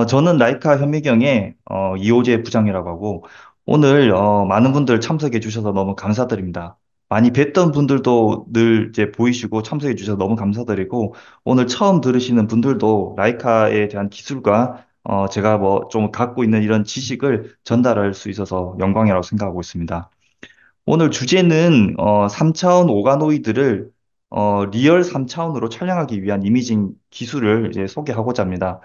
저는 라이카 현미경의 이호재 부장이라고 하고, 오늘 많은 분들 참석해 주셔서 너무 감사드립니다. 많이 뵀던 분들도 늘 이제 보이시고 참석해 주셔서 너무 감사드리고, 오늘 처음 들으시는 분들도 라이카에 대한 기술과 제가 뭐 좀 갖고 있는 이런 지식을 전달할 수 있어서 영광이라고 생각하고 있습니다. 오늘 주제는 3차원 오가노이드를 리얼 3차원으로 촬영하기 위한 이미징 기술을 이제 소개하고자 합니다.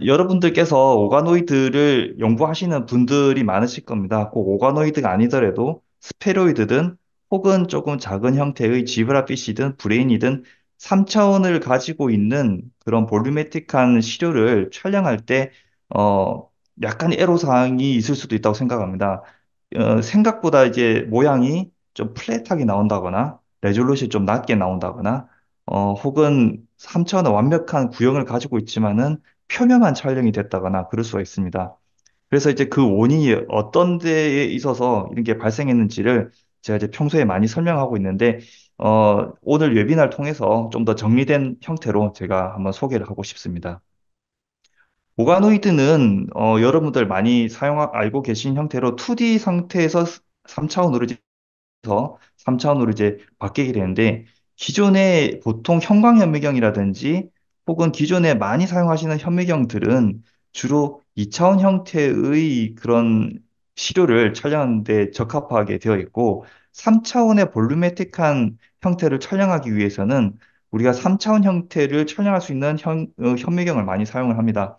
여러분들께서 오가노이드를 연구하시는 분들이 많으실 겁니다. 꼭 오가노이드가 아니더라도 스페로이드든 혹은 조금 작은 형태의 지브라피시든 브레인이든 3차원을 가지고 있는 그런 볼루메틱한 시료를 촬영할 때 약간 애로사항이 있을 수도 있다고 생각합니다. 생각보다 이제 모양이 좀 플랫하게 나온다거나 레졸루션이 좀 낮게 나온다거나 혹은 3차원의 완벽한 구형을 가지고 있지만은 표면만 촬영이 됐다거나 그럴 수가 있습니다. 그래서 이제 그 원인이 어떤 데에 있어서 이런 게 발생했는지를 제가 이제 평소에 많이 설명하고 있는데, 오늘 웨비나를 통해서 좀 더 정리된 형태로 제가 한번 소개를 하고 싶습니다. 보가노이드는 여러분들 많이 알고 계신 형태로 2D 상태에서 3차원으로 서 3차원으로 이제 바뀌게 되는데 기존의 보통 형광현미경이라든지 혹은 기존에 많이 사용하시는 현미경들은 주로 2차원 형태의 그런 시료를 촬영하는 데 적합하게 되어 있고 3차원의 볼루메틱한 형태를 촬영하기 위해서는 우리가 3차원 형태를 촬영할 수 있는 현미경을 많이 사용을 합니다.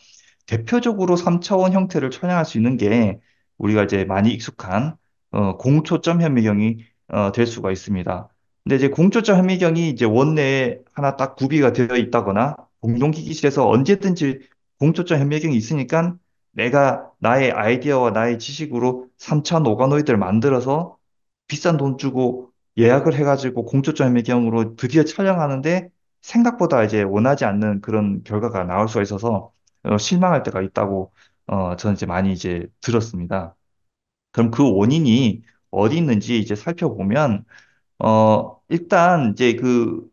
대표적으로 3차원 형태를 촬영할 수 있는 게 우리가 이제 많이 익숙한 공초점 현미경이 될 수가 있습니다. 근데 이제 공초점 현미경이 이제 원내에 하나 딱 구비가 되어 있다거나 공동기기실에서 언제든지 공초점 현미경이 있으니까 내가 나의 아이디어와 나의 지식으로 3차 노가노이드를 만들어서 비싼 돈 주고 예약을 해가지고 공초점 현미경으로 드디어 촬영하는데 생각보다 이제 원하지 않는 그런 결과가 나올 수가 있어서 실망할 때가 있다고 저는 이제 많이 이제 들었습니다. 그럼 그 원인이 어디 있는지 이제 살펴보면, 일단 이제 그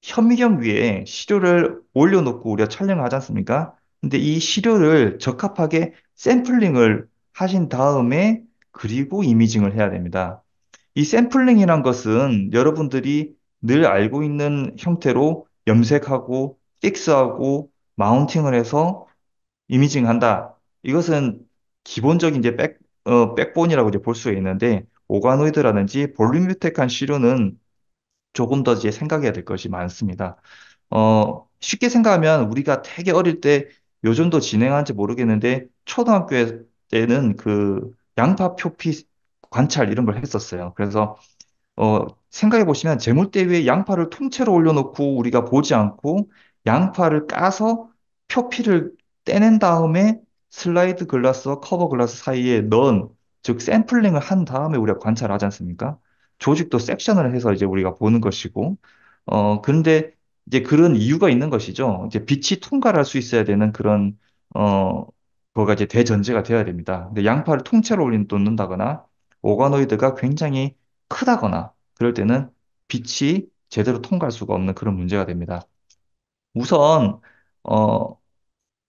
현미경 위에 시료를 올려놓고 우리가 촬영을 하지 않습니까? 근데 이 시료를 적합하게 샘플링을 하신 다음에 그리고 이미징을 해야 됩니다. 이 샘플링이란 것은 여러분들이 늘 알고 있는 형태로 염색하고 픽스하고 마운팅을 해서 이미징 한다. 이것은 기본적인 이제 백본이라고 이제 볼 수 있는데, 오가노이드라든지 볼륨유택한 시료는 조금 더 이제 생각해야 될 것이 많습니다. 쉽게 생각하면 우리가 되게 어릴 때 요즘도 진행하는지 모르겠는데, 초등학교 때는 그 양파 표피 관찰 이런 걸 했었어요. 그래서 생각해 보시면 재물대 위에 양파를 통째로 올려놓고 우리가 보지 않고 양파를 까서 표피를 떼낸 다음에 슬라이드 글라스와 커버 글라스 사이에 넣은, 즉 샘플링을 한 다음에 우리가 관찰하지 않습니까? 조직도 섹션을 해서 이제 우리가 보는 것이고, 그런데 이제 그런 이유가 있는 것이죠. 이제 빛이 통과를 할 수 있어야 되는 그런, 어, 거가 이제 대전제가 되어야 됩니다. 근데 양파를 통째로 놓는다거나 오가노이드가 굉장히 크다거나 그럴 때는 빛이 제대로 통과할 수가 없는 그런 문제가 됩니다. 우선 어,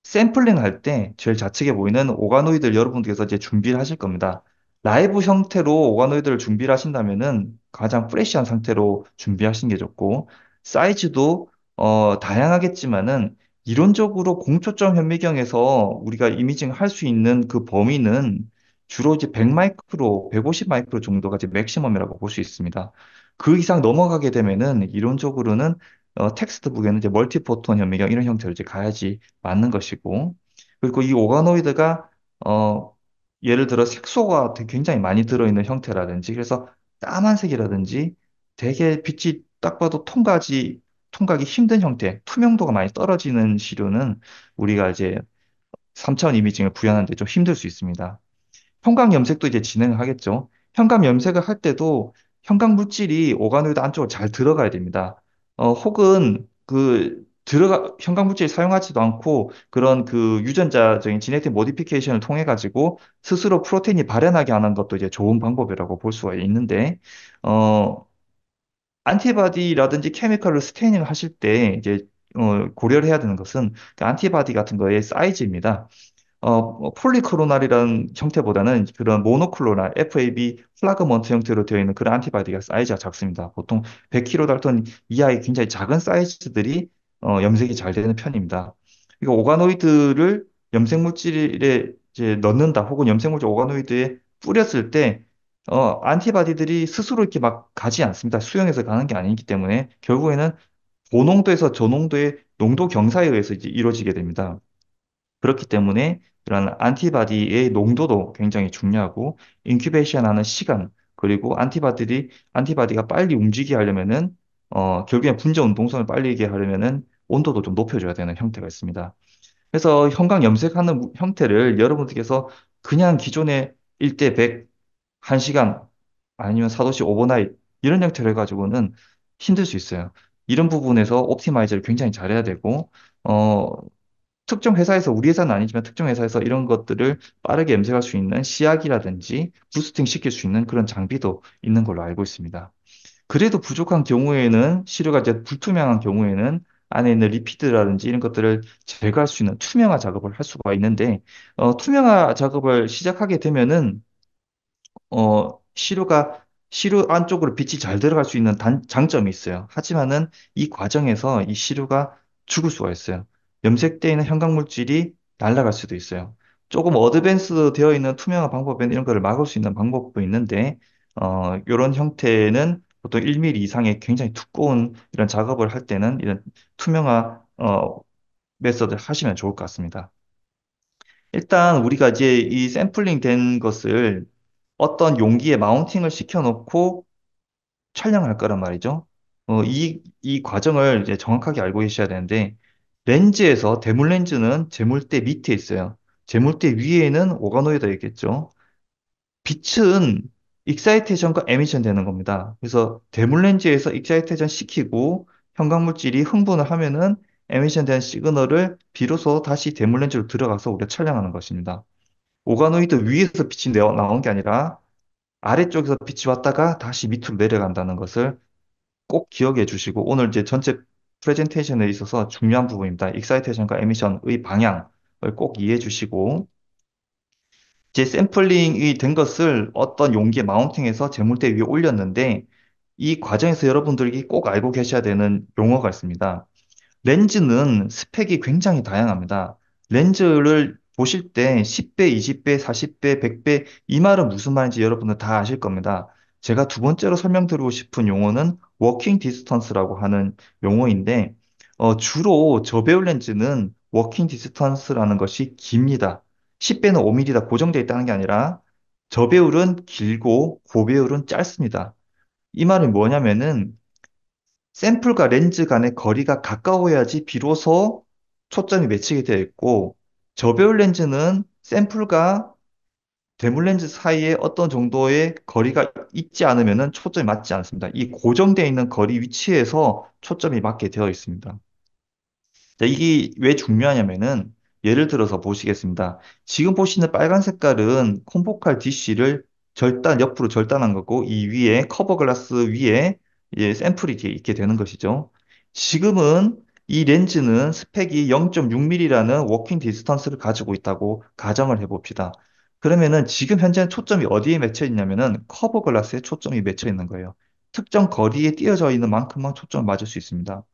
샘플링 할 때 제일 좌측에 보이는 오가노이드를 여러분께서 이제 준비를 하실 겁니다. 라이브 형태로 오가노이드를 준비를 하신다면은 가장 프레시한 상태로 준비하시는 게 좋고, 사이즈도 다양하겠지만은 이론적으로 공초점 현미경에서 우리가 이미징 할 수 있는 그 범위는 주로 이제 100 마이크로, 150 마이크로 정도가 이제 맥시멈이라고 볼 수 있습니다. 그 이상 넘어가게 되면은 이론적으로는 텍스트북에는 이제 멀티포톤 현미경 이런 형태로 이제 가야지 맞는 것이고, 그리고 이 오가노이드가 어 예를 들어 색소가 굉장히 많이 들어있는 형태라든지, 그래서 까만색이라든지 되게 빛이 딱 봐도 통과하기 힘든 형태, 투명도가 많이 떨어지는 시료는 우리가 이제 3차원 이미징을 구현하는데 좀 힘들 수 있습니다. 형광 염색도 이제 진행을 하겠죠. 형광 염색을 할 때도 형광 물질이 오가노이드 안쪽으로 잘 들어가야 됩니다. 혹은 형광 물질 사용하지도 않고 그런 그 유전자적인 지네틱 모디피케이션을 통해 가지고 스스로 프로테인이 발현하게 하는 것도 이제 좋은 방법이라고 볼 수가 있는데, 어, 안티바디라든지 케미컬을 스테이닝 하실 때 이제 고려를 해야 되는 것은 그 안티바디 같은 거의 사이즈입니다. 폴리크로날이라는 형태보다는 그런 모노클로날, FAB 플라그먼트 형태로 되어 있는 그런 안티바디가 사이즈가 작습니다. 보통 100kDa 이하의 굉장히 작은 사이즈들이 염색이 잘 되는 편입니다. 그러니까 오가노이드를 염색물질에 이제 넣는다 혹은 염색물질 오가노이드에 뿌렸을 때 안티바디들이 스스로 이렇게 막 가지 않습니다. 수용해서 가는 게 아니기 때문에 결국에는 고농도에서 저농도의 농도 경사에 의해서 이제 이루어지게 됩니다. 그렇기 때문에 이런 안티바디의 농도도 굉장히 중요하고 인큐베이션 하는 시간 그리고 안티바디가 빨리 움직이게 하려면은 결국엔 분자 운동성을 빨리 게 하려면은 온도도 좀 높여줘야 되는 형태가 있습니다. 그래서 형광 염색하는 형태를 여러분들께서 그냥 기존의 1대 100, 1시간 아니면 4도씨 오버나잇 이런 형태로 해가지고는 힘들 수 있어요. 이런 부분에서 옵티마이저를 굉장히 잘해야 되고 어, 특정 회사에서 우리 회사는 아니지만 특정 회사에서 이런 것들을 빠르게 염색할 수 있는 시약이라든지 부스팅 시킬 수 있는 그런 장비도 있는 걸로 알고 있습니다. 그래도 부족한 경우에는 시료가 이제 불투명한 경우에는 안에 있는 리피드라든지 이런 것들을 제거할 수 있는 투명화 작업을 할 수가 있는데 투명화 작업을 시작하게 되면은 시료 안쪽으로 빛이 잘 들어갈 수 있는 장점이 있어요. 하지만은 이 과정에서 이 시료가 죽을 수가 있어요. 염색되어 있는 형광물질이 날아갈 수도 있어요. 조금 어드밴스 되어 있는 투명한 방법에는 이런 거를 막을 수 있는 방법도 있는데, 이런 형태는 보통 1mm 이상의 굉장히 두꺼운 이런 작업을 할 때는 이런 투명화, 메서드를 하시면 좋을 것 같습니다. 일단 우리가 이제 이 샘플링 된 것을 어떤 용기에 마운팅을 시켜놓고 촬영할 거란 말이죠. 이 과정을 이제 정확하게 알고 계셔야 되는데, 렌즈에서 대물 렌즈는 재물대 밑에 있어요. 재물대 위에는 오가노이드가 있겠죠. 빛은 익사이테이션과 에미션 되는 겁니다. 그래서 대물 렌즈에서 익사이테이션 시키고 형광물질이 흥분을 하면은 에미션 된 시그널을 비로소 다시 대물 렌즈로 들어가서 우리가 촬영하는 것입니다. 오가노이드 위에서 빛이 나온 게 아니라 아래쪽에서 빛이 왔다가 다시 밑으로 내려간다는 것을 꼭 기억해 주시고 오늘 이제 전체 프레젠테이션에 있어서 중요한 부분입니다. 익사이테이션과 에미션의 방향을 꼭 이해해 주시고 이제 샘플링이 된 것을 어떤 용기에 마운팅해서 재물대 위에 올렸는데 이 과정에서 여러분들이 꼭 알고 계셔야 되는 용어가 있습니다. 렌즈는 스펙이 굉장히 다양합니다. 렌즈를 보실 때 10배, 20배, 40배, 100배 이 말은 무슨 말인지 여러분들 다 아실 겁니다. 제가 두 번째로 설명드리고 싶은 용어는 워킹 디스턴스라고 하는 용어인데 주로 저배율 렌즈는 워킹 디스턴스라는 것이 깁니다. 10배는 5mm다 고정되어 있다는 게 아니라 저배율은 길고 고배율은 짧습니다. 이 말은 뭐냐면은 샘플과 렌즈 간의 거리가 가까워야지 비로소 초점이 매치게 되어 있고, 저배율 렌즈는 샘플과 대물 렌즈 사이에 어떤 정도의 거리가 있지 않으면 초점이 맞지 않습니다. 이 고정되어 있는 거리 위치에서 초점이 맞게 되어 있습니다. 자, 이게 왜 중요하냐면은 예를 들어서 보시겠습니다. 지금 보시는 빨간 색깔은 콤보칼 DC를 옆으로 절단한 거고 이 위에 커버 글라스 위에 이제 샘플이 이렇게 있게 되는 것이죠. 지금은 이 렌즈는 스펙이 0.6mm라는 워킹 디스턴스를 가지고 있다고 가정을 해봅시다. 그러면은 지금 현재 초점이 어디에 맺혀 있냐면은 커버 글라스에 초점이 맺혀 있는 거예요. 특정 거리에 띄어져 있는 만큼만 초점을 맞을 수 있습니다.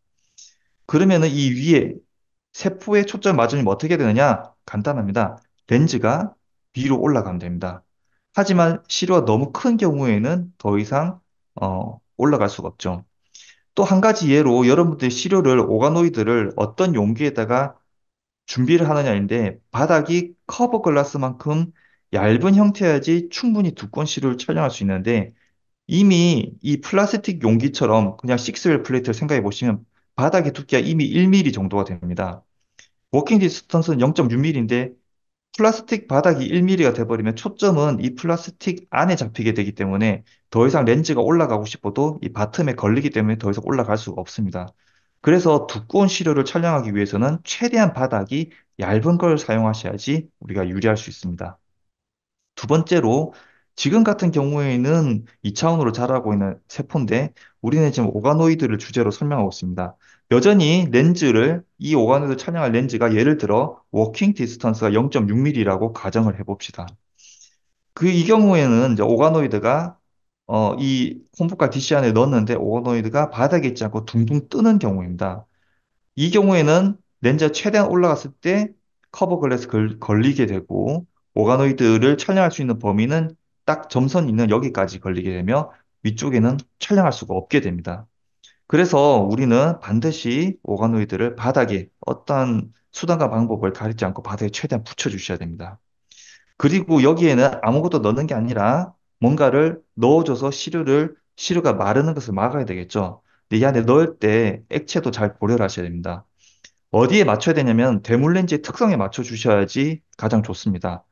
그러면은 이 위에 세포에 초점 맞으면 어떻게 되느냐? 간단합니다. 렌즈가 위로 올라가면 됩니다. 하지만 시료가 너무 큰 경우에는 더 이상 올라갈 수가 없죠. 또 한 가지 예로 여러분들 시료를 오가노이드를 어떤 용기에다가 준비를 하느냐인데 바닥이 커버 글라스만큼 얇은 형태여야지 충분히 두꺼운 시료를 촬영할 수 있는데 이미 이 플라스틱 용기처럼 그냥 식스웰 플레이트를 생각해 보시면 바닥의 두께가 이미 1mm 정도가 됩니다. 워킹 디스턴스는 0.6mm인데 플라스틱 바닥이 1mm가 돼버리면 초점은 이 플라스틱 안에 잡히게 되기 때문에 더 이상 렌즈가 올라가고 싶어도 이 바텀에 걸리기 때문에 더 이상 올라갈 수가 없습니다. 그래서 두꺼운 시료를 촬영하기 위해서는 최대한 바닥이 얇은 걸 사용하셔야지 우리가 유리할 수 있습니다. 두 번째로 지금 같은 경우에는 2차원으로 자라고 있는 세포인데 우리는 지금 오가노이드를 주제로 설명하고 있습니다. 여전히 렌즈를 이 오가노이드 촬영할 렌즈가 예를 들어 워킹 디스턴스가 0.6mm라고 가정을 해봅시다. 이 경우에는 이제 오가노이드가 이 콤프과 DC 안에 넣었는데 오가노이드가 바닥에 있지 않고 둥둥 뜨는 경우입니다. 이 경우에는 렌즈가 최대한 올라갔을 때 커버 글래스 걸리게 되고 오가노이드를 촬영할 수 있는 범위는 딱 점선 있는 여기까지 걸리게 되며 위쪽에는 촬영할 수가 없게 됩니다. 그래서 우리는 반드시 오가노이드를 바닥에 어떠한 수단과 방법을 가리지 않고 바닥에 최대한 붙여주셔야 됩니다. 그리고 여기에는 아무것도 넣는 게 아니라 뭔가를 넣어줘서 시료가 마르는 것을 막아야 되겠죠. 근데 이 안에 넣을 때 액체도 잘 고려를 하셔야 됩니다. 어디에 맞춰야 되냐면 데몰렌즈의 특성에 맞춰 주셔야지 가장 좋습니다.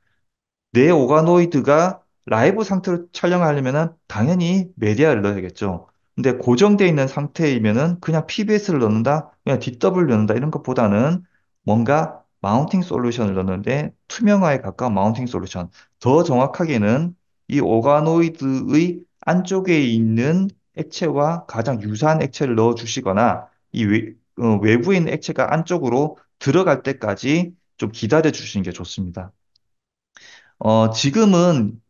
내 오가노이드가 라이브 상태로 촬영하려면은 당연히 메디아를 넣어야겠죠. 근데 고정되어 있는 상태이면은 그냥 PBS를 넣는다, 그냥 DW를 넣는다 이런 것보다는 뭔가 마운팅 솔루션을 넣는데 투명화에 가까운 마운팅 솔루션. 더 정확하게는 이 오가노이드의 안쪽에 있는 액체와 가장 유사한 액체를 넣어 주시거나 외부에 있는 액체가 안쪽으로 들어갈 때까지 좀 기다려 주시는 게 좋습니다. 지금은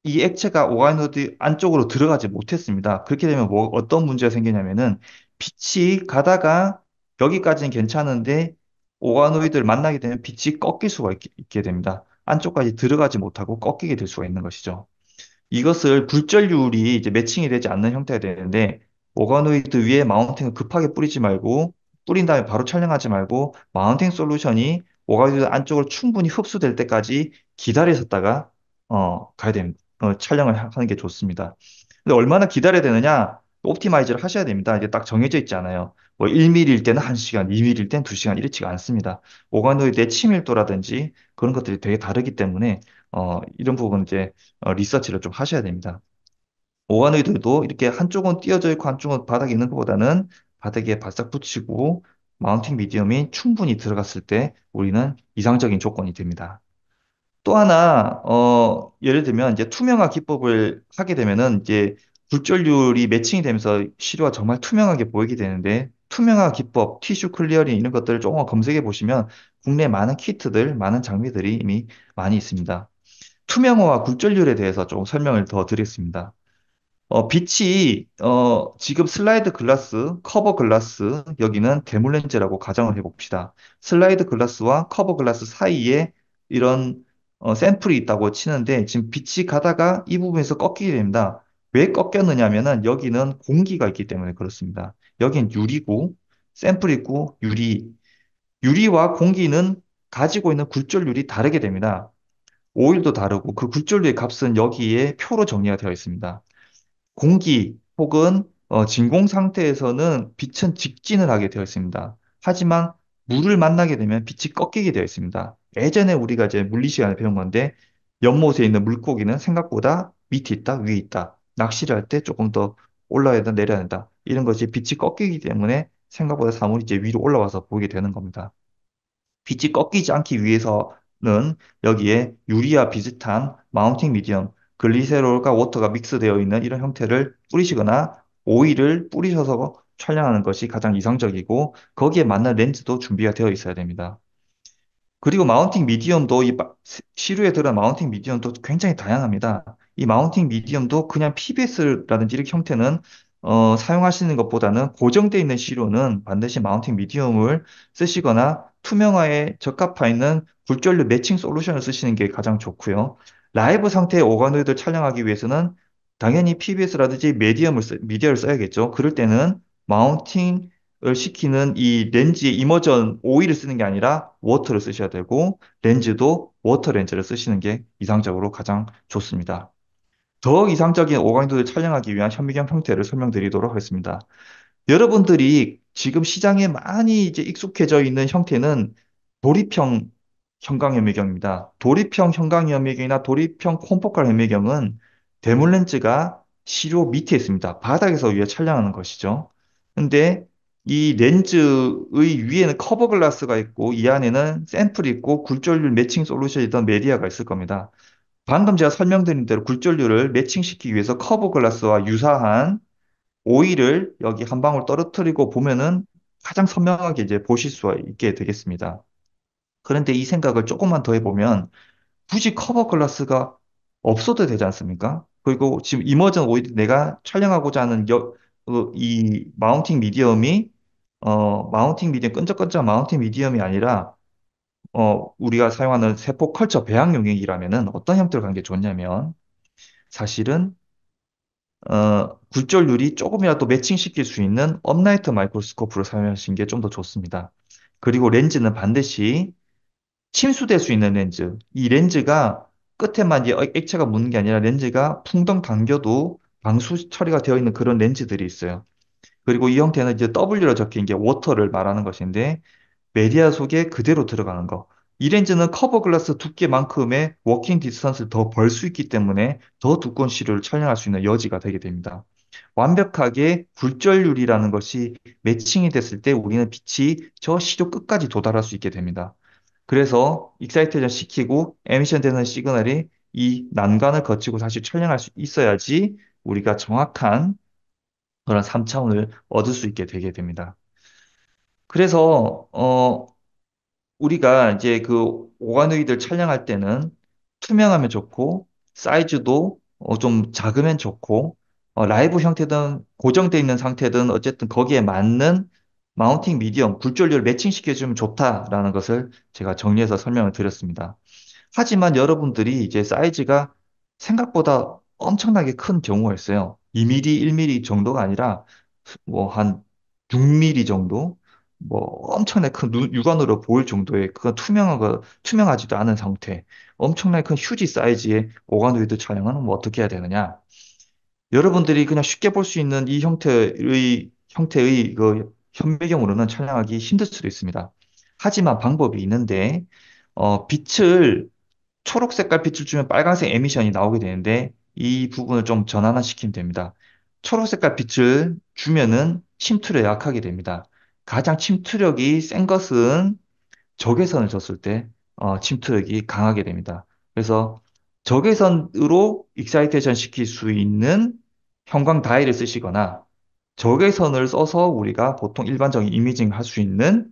이 액체가 오가노드 안쪽으로 들어가지 못했습니다. 그렇게 되면 어떤 문제가 생기냐면은 빛이 가다가 여기까지는 괜찮은데 오가노이드를 만나게 되면 빛이 꺾일 수가 있게 됩니다. 안쪽까지 들어가지 못하고 꺾이게 될 수가 있는 것이죠. 이것을 굴절률이 이제 매칭이 되지 않는 형태가 되는데 오가노이드 위에 마운팅을 급하게 뿌리지 말고 뿌린 다음에 바로 촬영하지 말고 마운팅 솔루션이 오가노이드 안쪽을 충분히 흡수될 때까지 기다리셨다가 가야 됩니다. 촬영을 하는 게 좋습니다. 근데 얼마나 기다려야 되느냐? 옵티마이즈를 하셔야 됩니다. 이게 딱 정해져 있지 않아요. 뭐 1mm일 때는 1시간, 2mm일 때는 2시간 이렇지가 않습니다. 오가노이드의 침밀도라든지 그런 것들이 되게 다르기 때문에 이런 부분 이제 리서치를 좀 하셔야 됩니다. 오가노이드도 이렇게 한쪽은 띄어져 있고 한쪽은 바닥에 있는 것보다는 바닥에 바싹 붙이고 마운팅 미디엄이 충분히 들어갔을 때 우리는 이상적인 조건이 됩니다. 또 하나, 예를 들면 이제 투명화 기법을 하게 되면은 이제 굴절률이 매칭이 되면서 시료가 정말 투명하게 보이게 되는데 투명화 기법, 티슈 클리어링 이런 것들을 조금 검색해 보시면 국내 많은 키트들, 많은 장비들이 이미 많이 있습니다. 투명화와 굴절률에 대해서 좀 설명을 더 드리겠습니다. 빛이 지금 슬라이드 글라스, 커버 글라스 여기는 데몰렌즈라고 가정을 해봅시다. 슬라이드 글라스와 커버 글라스 사이에 이런 샘플이 있다고 치는데 지금 빛이 가다가 이 부분에서 꺾이게 됩니다. 왜 꺾였느냐면은 여기는 공기가 있기 때문에 그렇습니다. 여긴 유리고 샘플이 있고 유리와 공기는 가지고 있는 굴절률이 다르게 됩니다. 오일도 다르고 그 굴절률의 값은 여기에 표로 정리가 되어 있습니다. 공기 혹은 진공 상태에서는 빛은 직진을 하게 되어 있습니다. 하지만 물을 만나게 되면 빛이 꺾이게 되어 있습니다. 예전에 우리가 이제 물리 시간에 배운 건데 연못에 있는 물고기는 생각보다 밑에 있다, 위에 있다. 낚시를 할 때 조금 더 올라야 된다, 내려야 된다. 이런 것이 빛이 꺾이기 때문에 생각보다 사물이 이제 위로 올라와서 보이게 되는 겁니다. 빛이 꺾이지 않기 위해서는 여기에 유리와 비슷한 마운팅 미디엄, 글리세롤과 워터가 믹스되어 있는 이런 형태를 뿌리시거나 오일을 뿌리셔서 촬영하는 것이 가장 이상적이고 거기에 맞는 렌즈도 준비가 되어 있어야 됩니다. 그리고 마운팅 미디엄도 시루에 들어간 마운팅 미디엄도 굉장히 다양합니다. 이 마운팅 미디엄도 그냥 PBS라든지 이렇게 형태는 사용하시는 것보다는 고정되어 있는 시루는 반드시 마운팅 미디엄을 쓰시거나 투명화에 적합하 있는 굴절류 매칭 솔루션을 쓰시는 게 가장 좋고요. 라이브 상태의 오가노이드를 촬영하기 위해서는 당연히 PBS라든지 미디어를 써야겠죠. 그럴 때는 마운팅 을 시키는 이 렌즈의 이머전 오일을 쓰는 게 아니라 워터를 쓰셔야 되고 렌즈도 워터 렌즈를 쓰시는 게 이상적으로 가장 좋습니다. 더 이상적인 오광도를 촬영하기 위한 현미경 형태를 설명드리도록 하겠습니다. 여러분들이 지금 시장에 많이 이제 익숙해져 있는 형태는 도립형 형광현미경입니다. 도립형 현광현미경이나 도립형 콤포칼 현미경은 대물렌즈가 시료 밑에 있습니다. 바닥에서 위에 촬영하는 것이죠. 근데 이 렌즈의 위에는 커버 글라스가 있고 이 안에는 샘플이 있고 굴절률 매칭 솔루션이던 메디아가 있을 겁니다. 방금 제가 설명드린 대로 굴절률을 매칭시키기 위해서 커브 글라스와 유사한 오일을 여기 한 방울 떨어뜨리고 보면은 가장 선명하게 이제 보실 수 있게 되겠습니다. 그런데 이 생각을 조금만 더 해보면 굳이 커버 글라스가 없어도 되지 않습니까? 그리고 지금 이머전 오일 내가 촬영하고자 하는 이 마운팅 미디엄이 마운팅 미디엄 끈적끈적한 마운팅 미디엄이 아니라 우리가 사용하는 세포 컬처 배양 용액이라면은 어떤 형태로 가는 게 좋냐면 사실은 굴절률이 조금이라도 매칭시킬 수 있는 업라이트 마이크로스코프를 사용하시는 게 좀 더 좋습니다. 그리고 렌즈는 반드시 침수될 수 있는 렌즈. 이 렌즈가 끝에만 이제 액체가 묻는 게 아니라 렌즈가 풍덩 당겨도 방수 처리가 되어 있는 그런 렌즈들이 있어요. 그리고 이 형태는 이제 W로 적힌 게 워터를 말하는 것인데 메디아 속에 그대로 들어가는 거. 이 렌즈는 커버 글라스 두께만큼의 워킹 디스턴스를 더 벌 수 있기 때문에 더 두꺼운 시료를 촬영할 수 있는 여지가 되게 됩니다. 완벽하게 굴절률이라는 것이 매칭이 됐을 때 우리는 빛이 저 시료 끝까지 도달할 수 있게 됩니다. 그래서 익사이테이션 시키고 에미션 되는 시그널이 이 난관을 거치고 다시 촬영할 수 있어야지 우리가 정확한 그런 3차원을 얻을 수 있게 되게 됩니다. 그래서 우리가 이제 그 오가노이드를 촬영할 때는 투명하면 좋고 사이즈도 좀 작으면 좋고 라이브 형태든 고정되어 있는 상태든 어쨌든 거기에 맞는 마운팅 미디엄 굴절률 매칭시켜주면 좋다라는 것을 제가 정리해서 설명을 드렸습니다. 하지만 여러분들이 이제 사이즈가 생각보다 엄청나게 큰 경우가 있어요. 2mm, 1mm 정도가 아니라 뭐 한 6mm 정도, 뭐 엄청나게 큰 육안으로 보일 정도의 그 투명하지도 않은 상태, 엄청나게 큰 휴지 사이즈의 오가노이드 촬영은 뭐 어떻게 해야 되느냐? 여러분들이 그냥 쉽게 볼 수 있는 이 형태의 그 현배경으로는 촬영하기 힘들 수도 있습니다. 하지만 방법이 있는데, 빛을 초록 색깔 빛을 주면 빨간색 에미션이 나오게 되는데 이 부분을 좀 전환시키면 됩니다. 초록 색깔 빛을 주면은 침투력이 약하게 됩니다. 가장 침투력이 센 것은 적외선을 줬을 때 침투력이 강하게 됩니다. 그래서 적외선으로 익사이테이션 시킬 수 있는 형광 다이를 쓰시거나 적외선을 써서 우리가 보통 일반적인 이미징 할 수 있는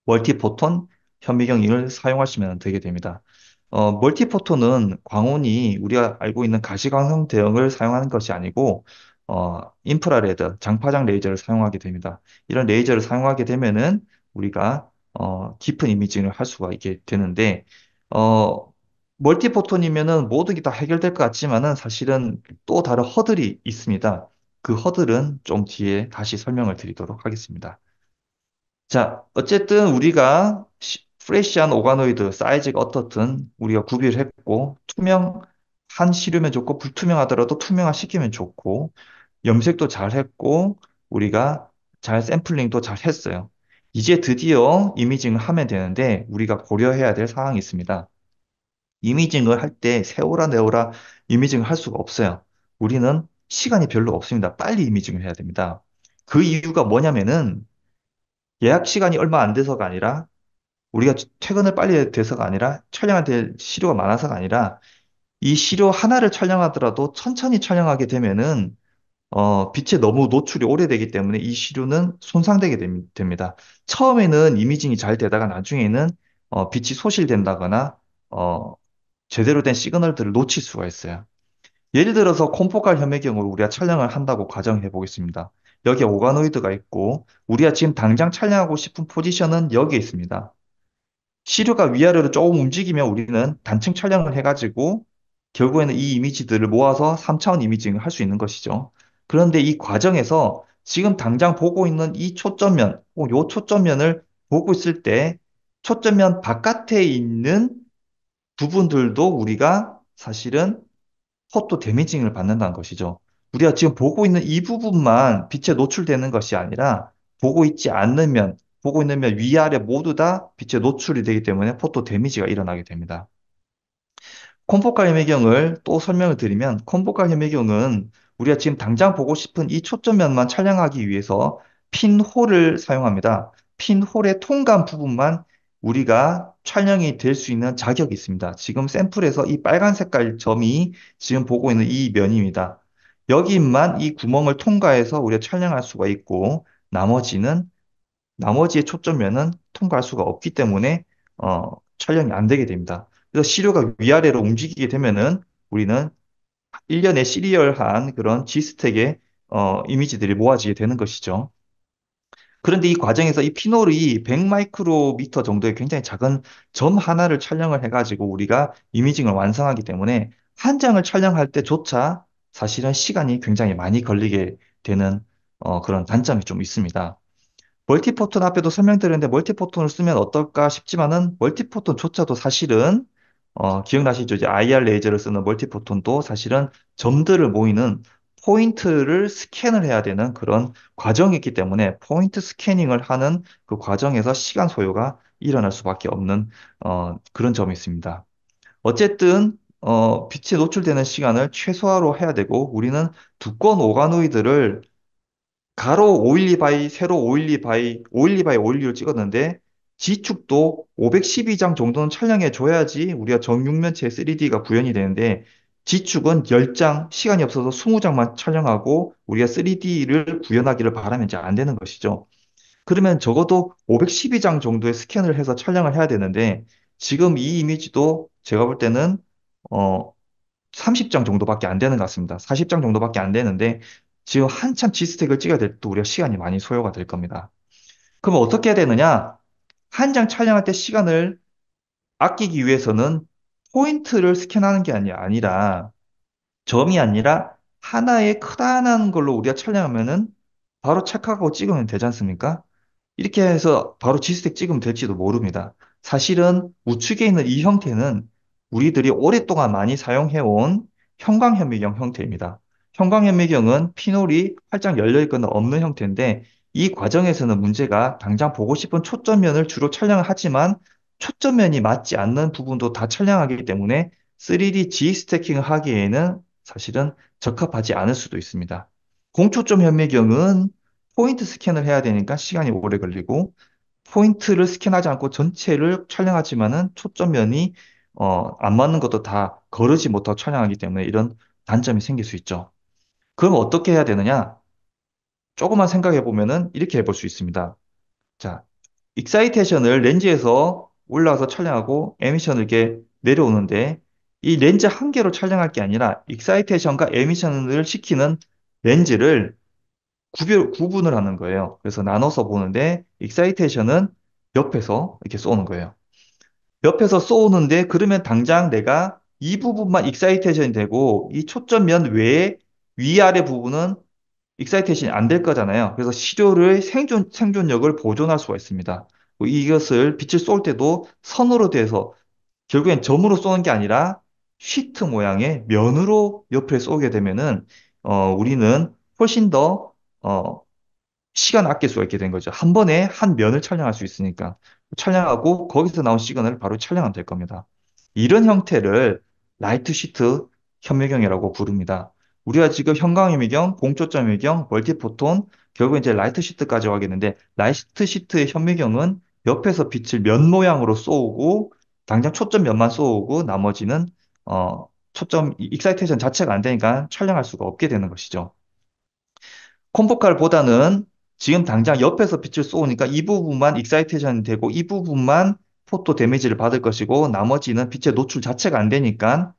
멀티포톤 현미경을 사용하시면 되게 됩니다. 멀티포톤은 광원이 우리가 알고 있는 가시광선 대응을 사용하는 것이 아니고, 인프라레드, 장파장 레이저를 사용하게 됩니다. 이런 레이저를 사용하게 되면은 우리가 깊은 이미징을 할 수가 있게 되는데, 어, 멀티포톤이면은 모든 게 다 해결될 것 같지만은 사실은 또 다른 허들이 있습니다. 그 허들은 좀 뒤에 다시 설명을 드리도록 하겠습니다. 자, 어쨌든 우리가 프레시한 오가노이드 사이즈가 어떻든 우리가 구비를 했고 투명한 시료면 좋고 불투명하더라도 투명화 시키면 좋고 염색도 잘 했고 우리가 잘 샘플링도 잘 했어요. 이제 드디어 이미징을 하면 되는데 우리가 고려해야 될 사항이 있습니다. 이미징을 할 때 세오라 네오라 이미징을 할 수가 없어요. 우리는 시간이 별로 없습니다. 빨리 이미징을 해야 됩니다. 그 이유가 뭐냐면은 예약 시간이 얼마 안 돼서가 아니라 우리가 퇴근을 빨리 돼서가 아니라 촬영할 때 시료가 많아서가 아니라 이 시료 하나를 촬영하더라도 천천히 촬영하게 되면은 빛에 너무 노출이 오래되기 때문에 이 시료는 손상되게 됩니다. 처음에는 이미징이 잘 되다가 나중에는 빛이 소실된다거나 어, 제대로 된 시그널들을 놓칠 수가 있어요. 예를 들어서 콤포칼 현미경으로 우리가 촬영을 한다고 가정해 보겠습니다. 여기에 오가노이드가 있고 우리가 지금 당장 촬영하고 싶은 포지션은 여기에 있습니다. 시류가 위아래로 조금 움직이면 우리는 단층 촬영을 해가지고 결국에는 이 이미지들을 모아서 3차원 이미징을 할 수 있는 것이죠. 그런데 이 과정에서 지금 당장 보고 있는 이 초점면, 혹은 요 초점면을 보고 있을 때 초점면 바깥에 있는 부분들도 우리가 사실은 포토 데미징을 받는다는 것이죠. 우리가 지금 보고 있는 이 부분만 빛에 노출되는 것이 아니라 보고 있지 않는 면, 보고 있는 면 위아래 모두 다 빛에 노출이 되기 때문에 포토 데미지가 일어나게 됩니다. 콤포칼 현미경을 또 설명을 드리면 콤포칼 현미경은 우리가 지금 당장 보고 싶은 이 초점면만 촬영하기 위해서 핀홀을 사용합니다. 핀홀의 통감 부분만 우리가 촬영이 될 수 있는 자격이 있습니다. 지금 샘플에서 이 빨간 색깔 점이 지금 보고 있는 이 면입니다. 여기만 이 구멍을 통과해서 우리가 촬영할 수가 있고 나머지는 나머지의 초점면은 통과할 수가 없기 때문에 촬영이 안 되게 됩니다. 그래서 시료가 위아래로 움직이게 되면은 우리는 일련의 시리얼한 그런 G스택의 이미지들이 모아지게 되는 것이죠. 그런데 이 과정에서 이 피놀이 100 마이크로미터 정도의 굉장히 작은 점 하나를 촬영을 해가지고 우리가 이미징을 완성하기 때문에 한 장을 촬영할 때조차 사실은 시간이 굉장히 많이 걸리게 되는 그런 단점이 좀 있습니다. 멀티포톤 앞에도 설명드렸는데 멀티포톤을 쓰면 어떨까 싶지만은 멀티포톤조차도 사실은 기억나시죠? 이제 IR 레이저를 쓰는 멀티포톤도 사실은 점들을 모이는 포인트를 스캔을 해야 되는 그런 과정이 있기 때문에 포인트 스캐닝을 하는 그 과정에서 시간 소요가 일어날 수밖에 없는 그런 점이 있습니다. 어쨌든 빛에 노출되는 시간을 최소화로 해야 되고 우리는 두꺼운 오가노이드를 가로 512 바이 세로 512 바이 512 바이 512를 찍었는데 지축도 512장 정도는 촬영해 줘야지 우리가 정육면체 3D가 구현이 되는데 지축은 10장 시간이 없어서 20장만 촬영하고 우리가 3D를 구현하기를 바라면 이제 안 되는 것이죠. 그러면 적어도 512장 정도의 스캔을 해서 촬영을 해야 되는데 지금 이 이미지도 제가 볼 때는 어, 30장 정도밖에 안 되는 것 같습니다. 40장 정도밖에 안 되는데 지금 한참 G스택을 찍어야 될 때 우리가 시간이 많이 소요가 될 겁니다. 그럼 어떻게 해야 되느냐? 한 장 촬영할 때 시간을 아끼기 위해서는 포인트를 스캔하는 게 아니라 점이 아니라 하나의 크다란 걸로 우리가 촬영하면은 바로 착각하고 찍으면 되지 않습니까? 이렇게 해서 바로 지스택 찍으면 될지도 모릅니다. 사실은 우측에 있는 이 형태는 우리들이 오랫동안 많이 사용해온 형광현미경 형태입니다. 형광현미경은 피놀이 활짝 열려있거나 없는 형태인데 이 과정에서는 문제가 당장 보고 싶은 초점면을 주로 촬영을 하지만 초점면이 맞지 않는 부분도 다 촬영하기 때문에 3D G-스태킹을 하기에는 사실은 적합하지 않을 수도 있습니다. 공초점 현미경은 포인트 스캔을 해야 되니까 시간이 오래 걸리고 포인트를 스캔하지 않고 전체를 촬영하지만은 초점면이 안 맞는 것도 다 거르지 못하고 촬영하기 때문에 이런 단점이 생길 수 있죠. 그럼 어떻게 해야 되느냐? 조금만 생각해 보면은 이렇게 해볼 수 있습니다. 자, 익사이테이션을 렌즈에서 올라와서 촬영하고 에미션을 이렇게 내려오는데 이 렌즈 한 개로 촬영할 게 아니라 익사이테이션과 에미션을 시키는 렌즈를 구분을 하는 거예요. 그래서 나눠서 보는데, 익사이테이션은 옆에서 이렇게 쏘는 거예요. 옆에서 쏘는데, 그러면 당장 내가 이 부분만 익사이테이션이 되고, 이 초점면 외에 위아래 부분은 익사이테이션이 안 될 거잖아요. 그래서 시료의 생존력을 보존할 수가 있습니다. 이것을 빛을 쏠 때도 선으로 돼서 결국엔 점으로 쏘는 게 아니라 쉬트 모양의 면으로 옆에 쏘게 되면은 우리는 훨씬 더 시간 아낄 수가 있게 된 거죠. 한 번에 한 면을 촬영할 수 있으니까. 촬영하고 거기서 나온 시간을 바로 촬영하면 될 겁니다. 이런 형태를 라이트 시트 현미경이라고 부릅니다. 우리가 지금 형광현미경, 공초점 현미경, 멀티포톤, 결국 이제 라이트 시트까지 가겠는데 라이트 시트의 현미경은 옆에서 빛을 면 모양으로 쏘고 당장 초점 면만 쏘고 나머지는 초점 익사이테이션 자체가 안 되니까 촬영할 수가 없게 되는 것이죠. 콤보칼보다는 지금 당장 옆에서 빛을 쏘니까 이 부분만 익사이테이션이 되고 이 부분만 포토 데미지를 받을 것이고 나머지는 빛의 노출 자체가 안 되니까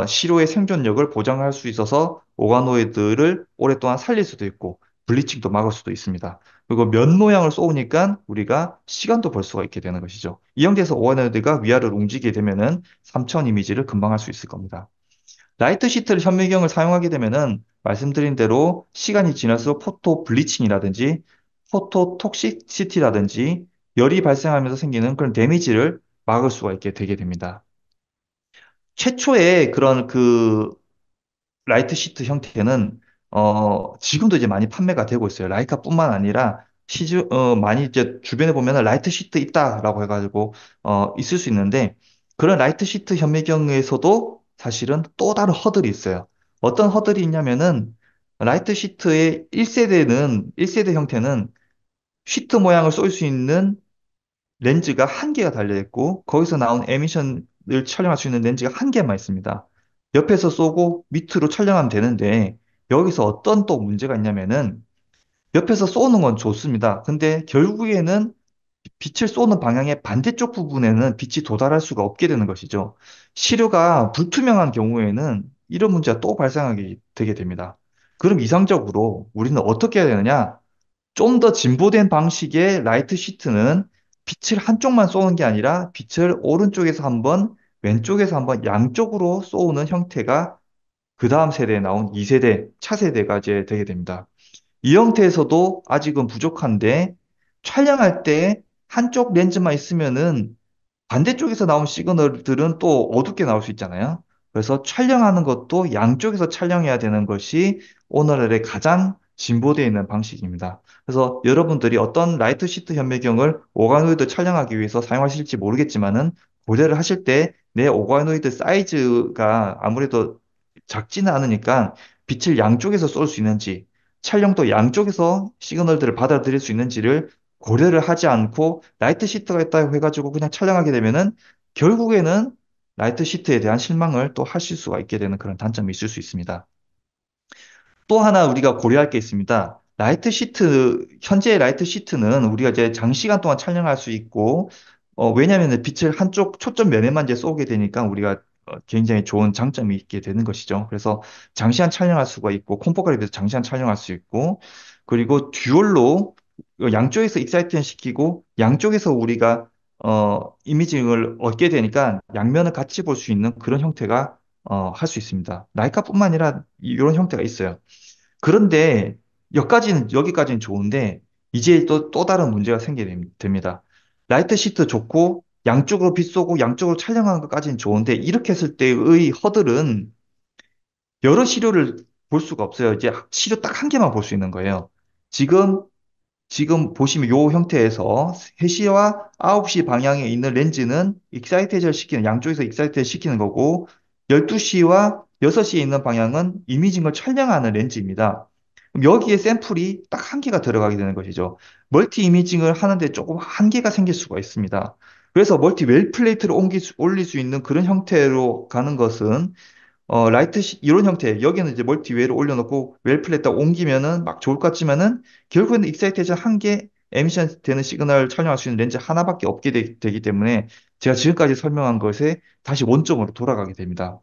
시료의 생존력을 보장할 수 있어서 오가노이드를 오랫동안 살릴 수도 있고 블리칭도 막을 수도 있습니다. 그리고 면 모양을 쏘니까 우리가 시간도 벌 수가 있게 되는 것이죠. 이 형태에서 오가노이드가 위아래로 움직이게 되면은 3차원 이미지를 금방 할 수 있을 겁니다. 라이트 시트를 현미경을 사용하게 되면은 말씀드린 대로 시간이 지날수록 포토 블리칭이라든지 포토 톡시시티라든지 열이 발생하면서 생기는 그런 데미지를 막을 수가 있게 되게 됩니다. 최초의 그런 그 라이트 시트 형태는 지금도 이제 많이 판매가 되고 있어요. 라이카뿐만 아니라 많이 이제 주변에 보면은 라이트 시트 있다라고 해가지고 있을 수 있는데 그런 라이트 시트 현미경에서도 사실은 또 다른 허들이 있어요. 어떤 허들이 있냐면은 라이트 시트의 1세대 형태는 시트 모양을 쏠 수 있는 렌즈가 한 개가 달려 있고 거기서 나온 에미션을 촬영할 수 있는 렌즈가 한 개만 있습니다. 옆에서 쏘고 밑으로 촬영하면 되는데 여기서 어떤 또 문제가 있냐면은 옆에서 쏘는 건 좋습니다. 근데 결국에는 빛을 쏘는 방향의 반대쪽 부분에는 빛이 도달할 수가 없게 되는 것이죠. 시료가 불투명한 경우에는 이런 문제가 또 발생하게 되게 됩니다. 그럼 이상적으로 우리는 어떻게 해야 되느냐? 좀 더 진보된 방식의 라이트 시트는 빛을 한쪽만 쏘는 게 아니라 빛을 오른쪽에서 한 번, 왼쪽에서 한 번 양쪽으로 쏘는 형태가 그 다음 세대에 나온 2세대, 차세대가 이제 되게 됩니다. 이 형태에서도 아직은 부족한데 촬영할 때 한쪽 렌즈만 있으면은 반대쪽에서 나온 시그널들은 또 어둡게 나올 수 있잖아요. 그래서 촬영하는 것도 양쪽에서 촬영해야 되는 것이 오늘날의 가장 진보되어 있는 방식입니다. 그래서 여러분들이 어떤 라이트 시트 현미경을 오가노이드 촬영하기 위해서 사용하실지 모르겠지만은 고려를 하실 때 내 오가노이드 사이즈가 아무래도 작지는 않으니까 빛을 양쪽에서 쏠 수 있는지 촬영도 양쪽에서 시그널들을 받아들일 수 있는지를 고려를 하지 않고 라이트 시트가 있다고 해가지고 그냥 촬영하게 되면은 결국에는 라이트 시트에 대한 실망을 또 하실 수가 있게 되는 그런 단점이 있을 수 있습니다. 또 하나 우리가 고려할 게 있습니다. 라이트 시트, 현재의 라이트 시트는 우리가 이제 장시간 동안 촬영할 수 있고, 왜냐하면 빛을 한쪽 초점 면에만 이제 쏘게 되니까 우리가 굉장히 좋은 장점이 있게 되는 것이죠. 그래서 장시간 촬영할 수가 있고, 콤포까지 돼서 장시간 촬영할 수 있고, 그리고 듀얼로 양쪽에서 익사이트를 시키고, 양쪽에서 우리가 이미징을 얻게 되니까 양면을 같이 볼 수 있는 그런 형태가 할 수 있습니다. 라이카뿐만 아니라 이런 형태가 있어요. 그런데 여기까지는 좋은데 이제 또 다른 문제가 생기게 됩니다. 라이트 시트 좋고 양쪽으로 빛 쏘고 양쪽으로 촬영하는 것까지는 좋은데 이렇게 했을 때의 허들은 여러 시료를 볼 수가 없어요. 이제 시료 딱 한 개만 볼 수 있는 거예요. 지금 보시면 요 형태에서 3시와 9시 방향에 있는 렌즈는 양쪽에서 익사이테이션 시키는 거고, 12시와 6시에 있는 방향은 이미징을 촬영하는 렌즈입니다. 그럼 여기에 샘플이 딱 한 개가 들어가게 되는 것이죠. 멀티 이미징을 하는데 조금 한계가 생길 수가 있습니다. 그래서 멀티 웰 플레이트를 올릴 수 있는 그런 형태로 가는 것은 이런 형태, 여기는 이제 멀티웨이를 올려놓고 웰플에 딱 옮기면은 막 좋을 것 같지만은 결국에는 익사이테이션 한 개, 에미션 되는 시그널 촬영할 수 있는 렌즈 하나밖에 없게 기 때문에 제가 지금까지 설명한 것에 다시 원점으로 돌아가게 됩니다.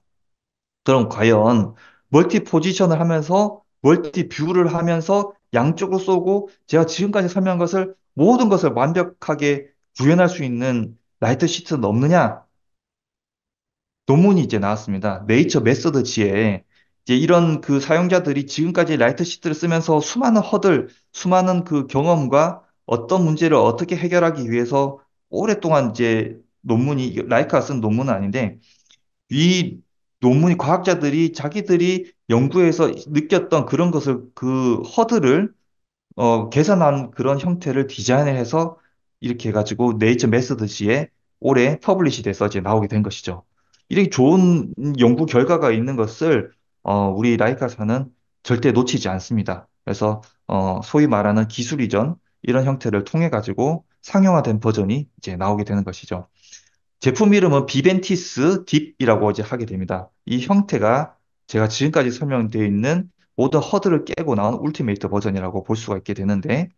그럼 과연 멀티 포지션을 하면서 멀티 뷰를 하면서 양쪽으로 쏘고 제가 지금까지 설명한 것을 모든 것을 완벽하게 구현할 수 있는 라이트 시트는 없느냐? 논문이 이제 나왔습니다. 네이처 메서드지에 이제 이런 그 사용자들이 지금까지 라이트 시트를 쓰면서 수많은 그 경험과 어떤 문제를 어떻게 해결하기 위해서 오랫동안 이제 라이카가 쓴 논문은 아닌데 이 논문이 과학자들이 자기들이 연구해서 느꼈던 그런 것을 그 허들을 계산한 그런 형태를 디자인을 해서 이렇게 해가지고 네이처 메서드지에 올해 퍼블리시 돼서 이제 나오게 된 것이죠. 이렇게 좋은 연구 결과가 있는 것을 우리 라이카사는 절대 놓치지 않습니다. 그래서 소위 말하는 기술 이전 이런 형태를 통해 가지고 상용화된 버전이 이제 나오게 되는 것이죠. 제품 이름은 비벤티스 딥이라고 이제 하게 됩니다. 이 형태가 제가 지금까지 설명되어 있는 모든 허들을 깨고 나온 울티메이트 버전이라고 볼 수가 있게 되는데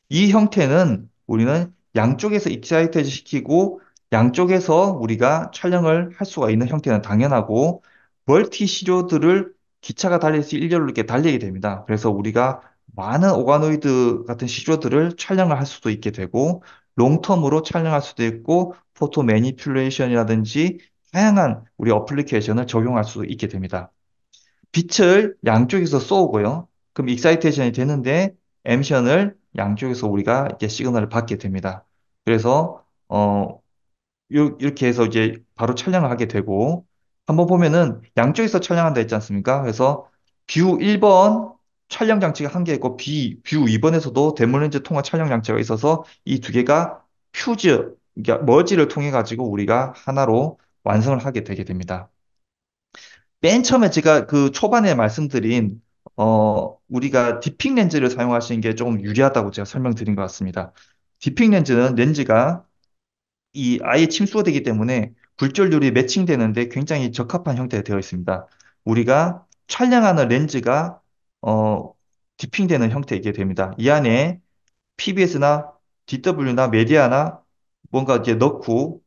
이 형태는 우리는 양쪽에서 익사이트를 시키고 양쪽에서 우리가 촬영을 할 수가 있는 형태는 당연하고 멀티 시료들을 기차가 달리듯이 일렬로 이렇게 달리게 됩니다. 그래서 우리가 많은 오가노이드 같은 시료들을 촬영을 할 수도 있게 되고 롱텀으로 촬영할 수도 있고 포토 매니플레이션이라든지 다양한 우리 어플리케이션을 적용할 수 있게 됩니다. 빛을 양쪽에서 쏘고요. 그럼 익사이테이션이 되는데 에미션을 양쪽에서 우리가 이제 시그널을 받게 됩니다. 그래서 이렇게 해서 이제 바로 촬영을 하게 되고 한번 보면은 양쪽에서 촬영한다 했지 않습니까? 그래서 뷰 1번 촬영 장치가 한 개 있고 뷰 2번에서도 데몰렌즈 통화 촬영 장치가 있어서 이 두 개가 그러니까 머지를 통해 가지고 우리가 하나로 완성을 하게 되게 됩니다. 맨 처음에 제가 그 초반에 말씀드린 우리가 디핑 렌즈를 사용하시는 게 조금 유리하다고 제가 설명드린 것 같습니다. 디핑 렌즈는 렌즈가 이 아예 침수가 되기 때문에 굴절률이 매칭되는데 굉장히 적합한 형태가 되어 있습니다. 우리가 촬영하는 렌즈가 어, 디핑되는 형태이게 됩니다. 이 안에 PBS나 DW나 메디아나 뭔가 이제 넣고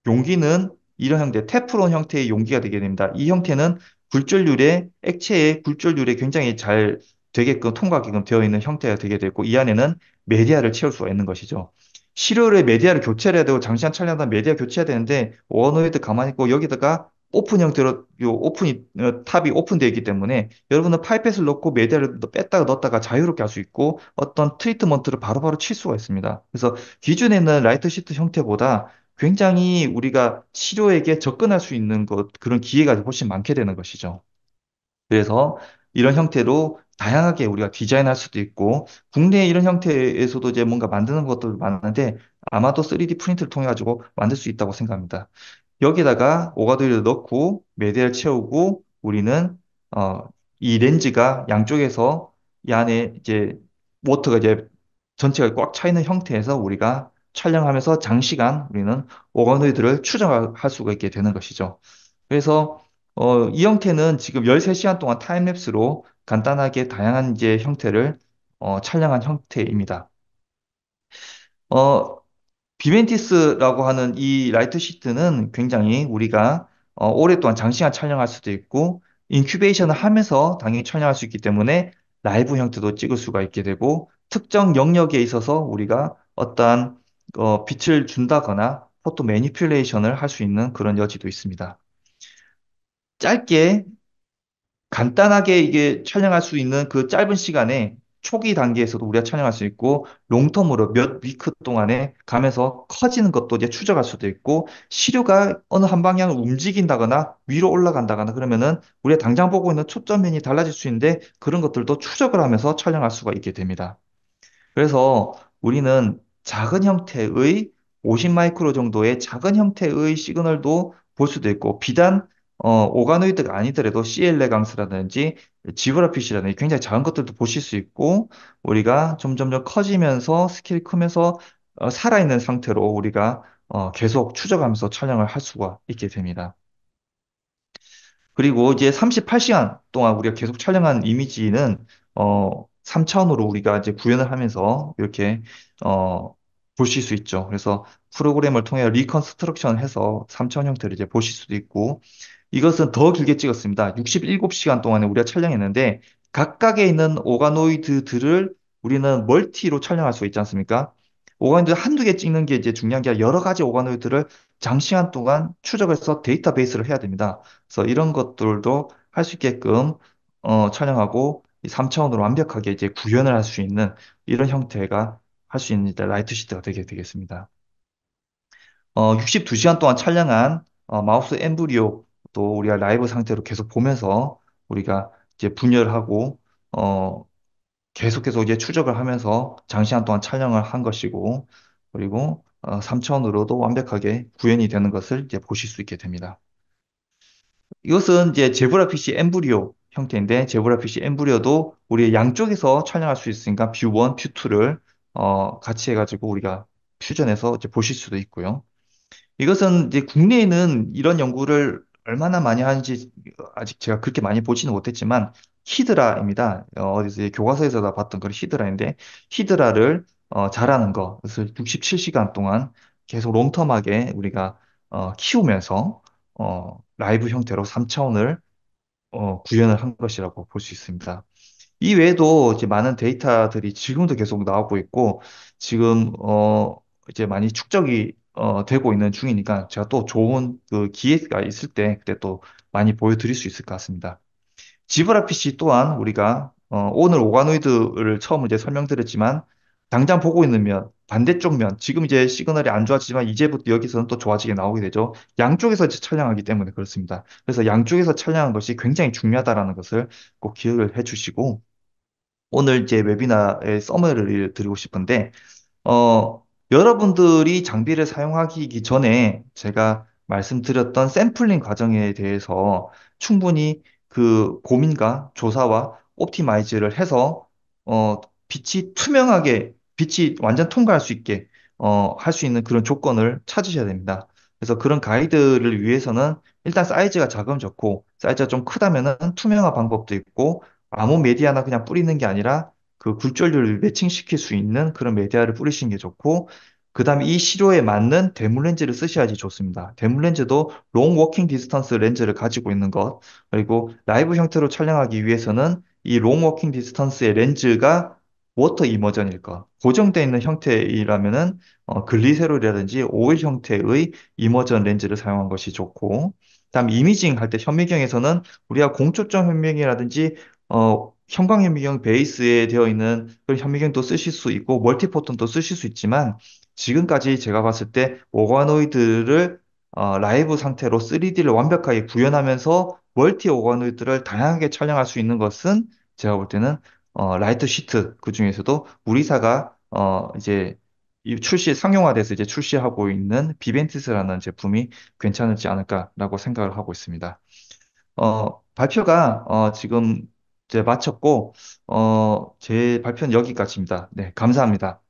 용기는 이런 형태, 테프론 형태의 용기가 되게 됩니다. 이 형태는 굴절률에, 액체의 굴절률에 굉장히 잘 되게끔 통과하게끔 되어 있는 형태가 되게 되고, 이 안에는 메디아를 채울 수가 있는 것이죠. 실효에 메디아를 교체를 해야 되고, 장시간 촬영하다 메디아 교체해야 되는데, 원호이드 가만히 있고, 여기다가 오픈 형태로, 요 오픈이, 탑이 오픈되어 있기 때문에, 여러분은 파이펫을 넣고 메디아를 뺐다가 넣었다가 자유롭게 할 수 있고, 어떤 트리트먼트를 바로바로 칠 수가 있습니다. 그래서 기존에는 라이트 시트 형태보다 굉장히 우리가 치료에게 접근할 수 있는 그런 기회가 훨씬 많게 되는 것이죠. 그래서 이런 형태로 다양하게 우리가 디자인할 수도 있고, 국내에 이런 형태에서도 이제 뭔가 만드는 것도 많은데, 아마도 3D 프린트를 통해 가지고 만들 수 있다고 생각합니다. 여기다가 오가도리를 넣고 매대를 채우고 우리는 어, 이 렌즈가 양쪽에서 이 안에 이제 모터가 이제 전체가 꽉 차 있는 형태에서 우리가 촬영하면서 장시간 우리는 오가노이드를 추정할 수가 있게 되는 것이죠. 그래서 이 형태는 지금 13시간 동안 타임랩스로 간단하게 다양한 이제 형태를 촬영한 형태입니다. 어, 비벤티스라고 하는 이 라이트 시트는 굉장히 우리가 오랫동안 장시간 촬영할 수도 있고 인큐베이션을 하면서 당연히 촬영할 수 있기 때문에 라이브 형태도 찍을 수가 있게 되고 특정 영역에 있어서 우리가 어떠한 빛을 준다거나 포토 매니플레이션을 할 수 있는 그런 여지도 있습니다. 짧게 간단하게 이게 촬영할 수 있는 그 짧은 시간에 초기 단계에서도 우리가 촬영할 수 있고 롱텀으로 몇 위크 동안에 가면서 커지는 것도 이제 추적할 수도 있고 시류가 어느 한 방향을 움직인다거나 위로 올라간다거나 그러면은 우리가 당장 보고 있는 초점면이 달라질 수 있는데 그런 것들도 추적을 하면서 촬영할 수가 있게 됩니다. 그래서 우리는 작은 형태의 50 마이크로 정도의 작은 형태의 시그널도 볼 수도 있고 비단 오가노이드가 아니더라도 C엘레강스라든지 지브라핏이라든지 굉장히 작은 것들도 보실 수 있고 우리가 점점점 커지면서 스케일이 크면서 살아있는 상태로 우리가 계속 추적하면서 촬영을 할 수가 있게 됩니다. 그리고 이제 38시간 동안 우리가 계속 촬영한 이미지는 3차원으로 우리가 이제 구현을 하면서 이렇게 어, 보실 수 있죠. 그래서 프로그램을 통해 리컨스트럭션 해서 3차원 형태를 이제 보실 수도 있고 이것은 더 길게 찍었습니다. 67시간 동안에 우리가 촬영했는데 각각에 있는 오가노이드들을 우리는 멀티로 촬영할 수 있지 않습니까? 오가노이드 한두 개 찍는 게 이제 중요한 게 아니라 여러 가지 오가노이드를 장시간 동안 추적해서 데이터베이스를 해야 됩니다. 그래서 이런 것들도 할 수 있게끔 촬영하고 3차원으로 완벽하게 이제 구현을 할 수 있는 이런 형태가 할 수 있는 이제 라이트 시트가 되게 되겠습니다. 62시간 동안 촬영한 마우스 엠브리오 또 우리가 라이브 상태로 계속 보면서 우리가 이제 분열하고 어, 계속해서 이제 추적을 하면서 장시간 동안 촬영을 한 것이고 그리고 3차원으로도 완벽하게 구현이 되는 것을 이제 보실 수 있게 됩니다. 이것은 이제 제브라 PC 엠브리오 형태인데 제브라 PC 엠브리오도 우리 양쪽에서 촬영할 수 있으니까 뷰 1, 뷰 2를 같이 해가지고 우리가 퓨전해서 이제 보실 수도 있고요. 이것은 이제 국내에는 이런 연구를 얼마나 많이 하는지 아직 제가 그렇게 많이 보지는 못했지만 히드라입니다. 어디서 이제 교과서에서 다 봤던 그런 히드라인데 히드라를 자라는 거 그래서 67시간 동안 계속 롱텀하게 우리가 키우면서 라이브 형태로 3차원을 구현을 한 것이라고 볼 수 있습니다. 이 외에도 이제 많은 데이터들이 지금도 계속 나오고 있고, 지금, 이제 많이 축적이, 되고 있는 중이니까 제가 또 좋은 그 기회가 있을 때 그때 또 많이 보여드릴 수 있을 것 같습니다. 지브라 PC 또한 우리가, 오늘 오가노이드를 처음 이제 설명드렸지만, 당장 보고 있는 면, 반대쪽 면, 지금 이제 시그널이 안 좋아지지만 이제부터 여기서는 또 좋아지게 나오게 되죠. 양쪽에서 이제 촬영하기 때문에 그렇습니다. 그래서 양쪽에서 촬영한 것이 굉장히 중요하다라는 것을 꼭 기억을 해 주시고, 오늘 이제 웨비나의 서머리를 드리고 싶은데, 여러분들이 장비를 사용하기 전에 제가 말씀드렸던 샘플링 과정에 대해서 충분히 그 고민과 조사와 옵티마이즈를 해서, 빛이 투명하게, 빛이 완전 통과할 수 있게, 할 수 있는 그런 조건을 찾으셔야 됩니다. 그래서 그런 가이드를 위해서는 일단 사이즈가 작으면 좋고, 사이즈가 좀 크다면은 투명화 방법도 있고, 아무 메디아나 그냥 뿌리는 게 아니라 그 굴절률을 매칭시킬 수 있는 그런 메디아를 뿌리시는 게 좋고, 그 다음에 이 시료에 맞는 대물 렌즈를 쓰셔야지 좋습니다. 대물 렌즈도 롱 워킹 디스턴스 렌즈를 가지고 있는 것, 그리고 라이브 형태로 촬영하기 위해서는 이 롱 워킹 디스턴스의 렌즈가 워터 이머전일 것. 고정되어 있는 형태이라면은 글리세롤이라든지 오일 형태의 이머전 렌즈를 사용한 것이 좋고, 다음 이미징 할 때 현미경에서는 우리가 공초점 현미경이라든지 형광 현미경 베이스에 되어 있는 그런 현미경도 쓰실 수 있고 멀티포톤도 쓰실 수 있지만 지금까지 제가 봤을 때 오가노이드를 라이브 상태로 3D를 완벽하게 구현하면서 멀티 오가노이드를 다양하게 촬영할 수 있는 것은 제가 볼 때는 라이트 시트 그 중에서도 우리사가 이제 이 상용화돼서 이제 출시하고 있는 비벤티스라는 제품이 괜찮을지 않을까라고 생각을 하고 있습니다. 발표가 지금 이제 마쳤고 제 발표는 여기까지입니다. 네, 감사합니다.